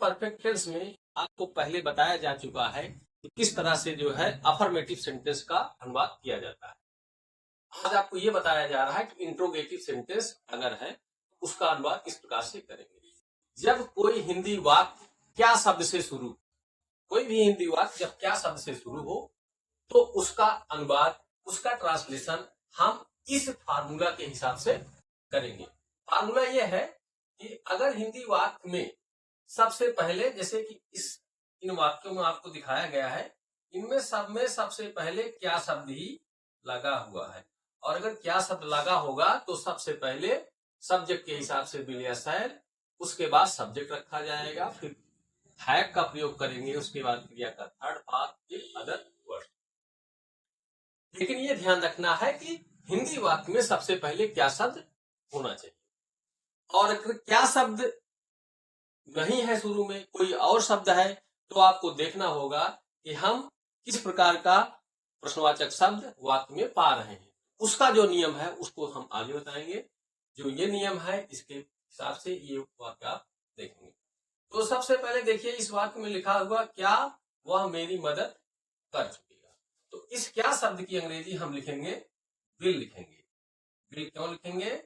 Perfect tense में आपको पहले बताया जा चुका है कि किस तरह से जो है अफर्मेटिव सेंटेंस का अनुवाद किया जाता है। आज आपको ये बताया जा रहा है कि इंट्रोगेटिव सेंटेंस अगर है उसका अनुवाद किस प्रकार से करेंगे। जब कोई हिंदी वाक्य क्या शब्द से शुरू, कोई भी हिंदी वाक्य जब क्या शब्द से शुरू हो तो उसका अनुवाद, उसका ट्रांसलेशन हम इस फार्मूला के हिसाब से करेंगे। फार्मूला यह है कि अगर हिंदी वाक्य में सबसे पहले, जैसे कि इन वाक्यों में आपको दिखाया गया है, इनमें सब में सबसे पहले क्या शब्द ही लगा हुआ है, और अगर क्या शब्द लगा होगा तो सबसे पहले सब्जेक्ट के हिसाब से विल या शैल, उसके बाद सब्जेक्ट रखा जाएगा, फिर हैव का प्रयोग करेंगे, उसके बाद क्रिया का थर्ड पार्ट, फिर अदर वर्ड। लेकिन ये ध्यान रखना है कि हिंदी वाक्य में सबसे पहले क्या शब्द होना चाहिए, और अगर क्या शब्द नहीं है शुरू में, कोई और शब्द है, तो आपको देखना होगा कि हम किस प्रकार का प्रश्नवाचक शब्द वाक्य में पा रहे हैं। उसका जो नियम है उसको हम आगे बताएंगे। जो ये नियम है इसके हिसाब से ये वाक्य आप देखेंगे। तो सबसे पहले देखिए, इस वाक्य में लिखा हुआ क्या वह मेरी मदद कर चुकेगा, तो इस क्या शब्द की अंग्रेजी हम लिखेंगे विल लिखेंगे। विल क्यों लिखेंगे?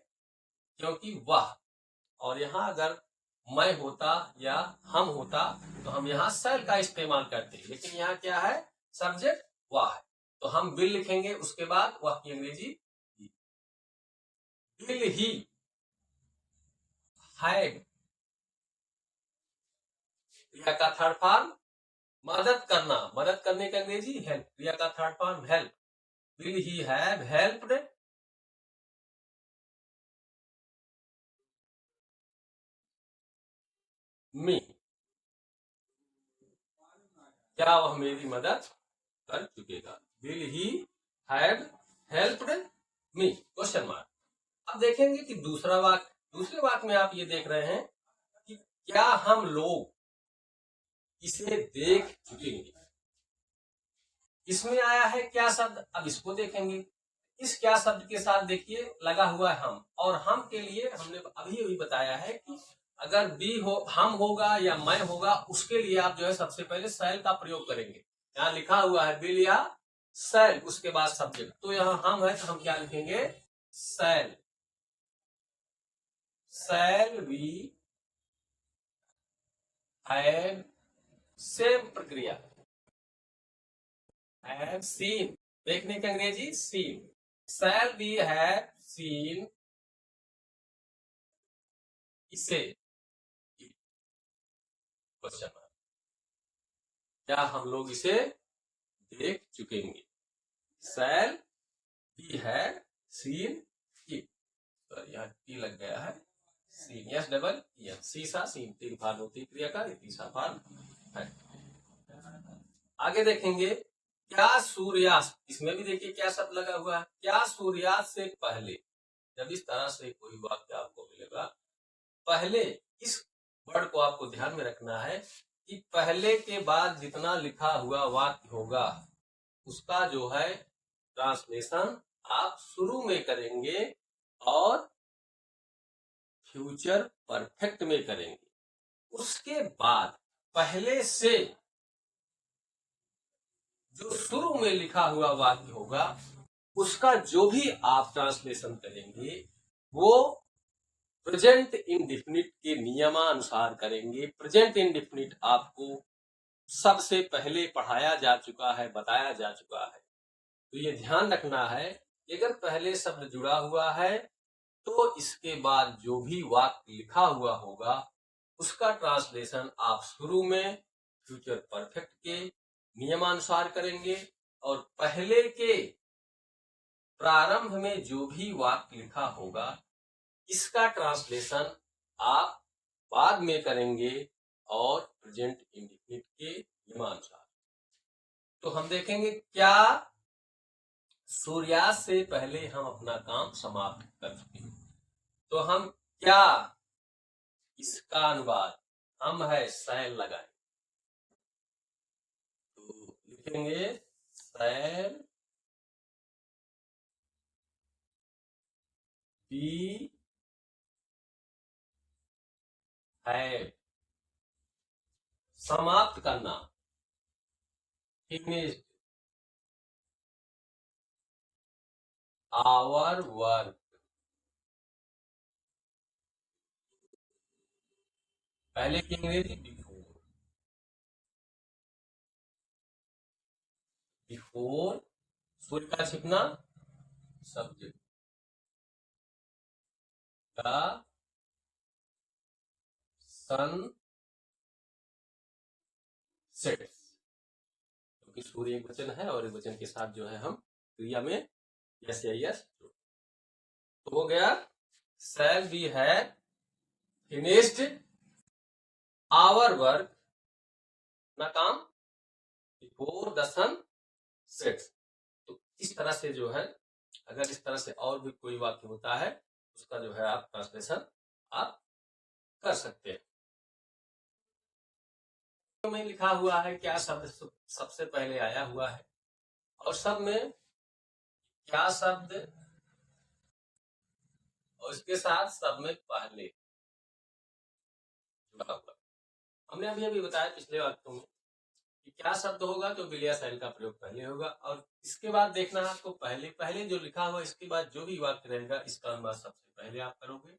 क्योंकि वह, और यहाँ अगर मैं होता या हम होता तो हम यहाँ शैल का इस्तेमाल करते हैं, लेकिन यहाँ क्या है, सब्जेक्ट वह है, तो हम विल लिखेंगे। उसके बाद वह की अंग्रेजी विल ही हैव, क्रिया का थर्ड फॉर्म मदद करना, मदद करने का अंग्रेजी हेल्प, क्रिया का third form help, will he have helped me, क्या वह मेरी मदद कर चुकेगा, will he have helped me, question mark. अब देखेंगे कि दूसरे वाक्य में आप ये देख रहे हैं कि क्या हम लोग इसे देख चुकेंगे। इसमें आया है क्या शब्द, अब इसको देखेंगे। इस क्या शब्द के साथ देखिए लगा हुआ है हम, और हम के लिए हमने अभी बताया है कि अगर बी हो, हम होगा या मैं होगा, उसके लिए आप जो है सबसे पहले शैल का प्रयोग करेंगे। यहाँ लिखा हुआ है विल या शैल, उसके बाद सब्जेक्ट, तो यहाँ हम है तो हम क्या लिखेंगे shall, shall we have, same प्रक्रिया हैव सीन, देखने की अंग्रेजी seen, shall we have seen इसे, क्वेश्चन, क्या हम लोग इसे देख चुकेंगे, shall we have seen it, यहाँ टी लग गया है, सीन यस डबल एन, सीसा सीन, तीन भाग होती क्रिया का, तीसरा भाग है। आगे देखेंगे क्या सूर्यास्त, इसमें भी देखिए क्या शब्द लगा हुआ है, क्या सूर्यास्त से पहले, जब इस तरह से कोई वाक्य आपको मिलेगा, पहले इस वर्ड को आपको ध्यान में रखना है कि पहले के बाद जितना लिखा हुआ वाक्य होगा उसका जो है ट्रांसलेशन आप शुरू में करेंगे और फ्यूचर परफेक्ट में करेंगे। उसके बाद पहले से जो शुरू में लिखा हुआ वाक्य होगा उसका जो भी आप ट्रांसलेशन करेंगे वो प्रेजेंट इंडेफिनिट के नियमानुसार करेंगे। प्रेजेंट इंडेफिनिट आपको सबसे पहले पढ़ाया जा चुका है, बताया जा चुका है, तो ये ध्यान रखना है कि अगर पहले शब्द जुड़ा हुआ है तो इसके बाद जो भी वाक्य लिखा हुआ होगा उसका ट्रांसलेशन आप शुरू में फ्यूचर परफेक्ट के नियमानुसार करेंगे, और पहले के प्रारंभ में जो भी वाक्य लिखा होगा इसका ट्रांसलेशन आप बाद में करेंगे और प्रेजेंट इंडेफिनिट के नियमानुसार। तो हम देखेंगे क्या सूर्यास्त से पहले हम अपना काम समाप्त कर चुके हैं, तो हम क्या, इसका अनुवाद हम है शैल लगाए, तो लिखेंगे शैल बी हैव समाप्त करना, फिनिश्ड आवर वर्क। पहले की अंग्रेजी बिफोर, बिफोर सूर्य का छिपना सब्जेक्ट, द सन सेट्स, क्योंकि सूर्य एक वचन है और एक वचन के साथ जो है हम क्रिया में यस या यस, तो हो गया shall we have finished our work, ना काम बिफोर द सन सेट्स। तो इस तरह से जो है, अगर इस तरह से और भी कोई वाक्य होता है उसका जो है आप ट्रांसलेशन आप कर सकते हैं। तो में लिखा हुआ है क्या शब्द सबसे पहले आया हुआ है, और सब में क्या शब्द और इसके साथ सब में पहले जुड़ा हुआ। हमने अभी अभी बताया पिछले वाक्यों में कि क्या शब्द होगा तो विलय शैल का प्रयोग पहले होगा, और इसके बाद देखना है आपको पहले पहले जो लिखा हुआ इसके बाद जो भी वाक्य रहेगा इसका अनुवाद सबसे पहले आप करोगे,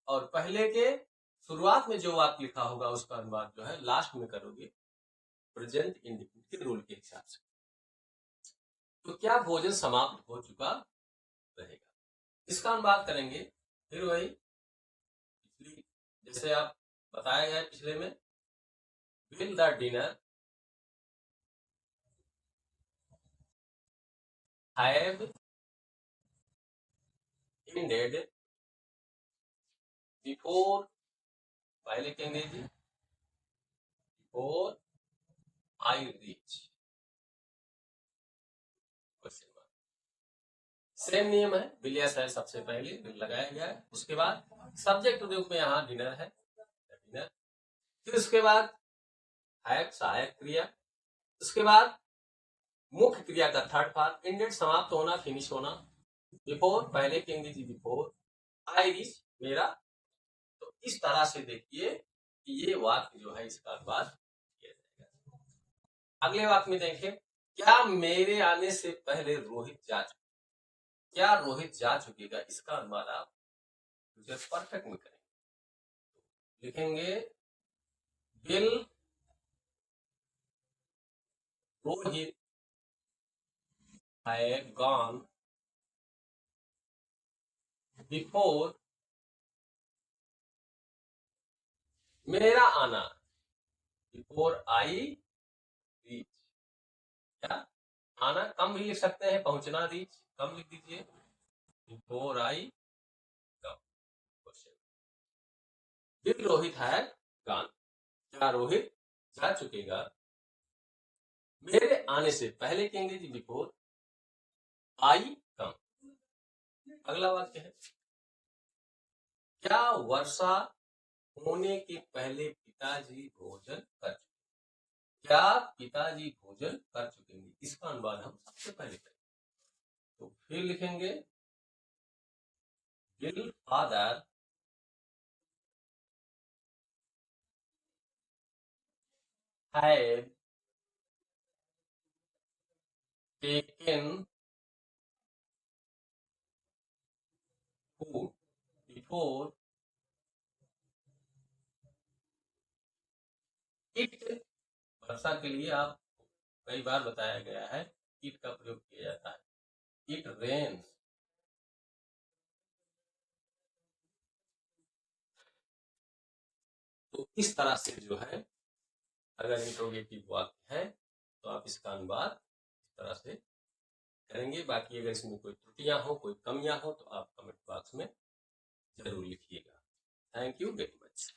और पहले के शुरुआत में जो वाक्य लिखा होगा उसका अनुवाद जो है लास्ट में करोगे, प्रेजेंट इंडिफिनिट के रूल के हिसाब से। तो क्या भोजन समाप्त हो चुका रहेगा, इसका अनुवाद करेंगे फिर वही जैसे आप बताया गया पिछले में, will the dinner have ended before, पहले के अंग्रेजी before I reach, सेम नियम है, विलय शैल सबसे पहले लगाया गया है, उसके बाद सब्जेक्ट रूप में यहाँ डिनर है, डिनर, फिर उसके बाद हैव सहायक क्रिया, उसके बाद मुख्य क्रिया का थर्ड पार्ट एंडेड समाप्त होना, फिनिश होना, बिफोर पहले के अंग्रेजी बिफोर आई रीच मेरा। तो इस तरह से देखिए कि ये वाक्य जो है इसका अनुवाद किया जाएगा। अगले वाक्य में देखें, क्या मेरे आने से पहले रोहित जा चुका, क्या रोहित जा चुकेगा, इसका अनुवाद आप परफेक्ट में करेंगे, लिखेंगे will Rohit have gone before मेरा आना, बिफोर आई रीच, क्या आना कम भी लिख सकते हैं, पहुंचना रीच कम लिख दीजिए, before I come. Will Rohit है गॉन, क्या रोहित जा चुकेगा मेरे आने से पहले के अंग्रेजी बिफोर आई कम। अगला वाक्य है, क्या वर्षा होने के पहले पिताजी भोजन कर चुके, क्या पिताजी भोजन कर चुकेंगे, इसका अनुवाद हम सबसे पहले करेंगे। तो फिर लिखेंगे will father have taken food before it, वर्षा के लिए आप कई बार बताया गया है इट का प्रयोग किया जाता है, इट रेन्स। तो इस तरह से जो है अगर इंट्रोगेटिव वाक्य है तो आप इसका अनुवाद इस तरह से करेंगे। बाकी अगर इसमें कोई त्रुटियां हो, कोई कमियां हो तो आप कमेंट बॉक्स में जरूर लिखिएगा। Thank you very much.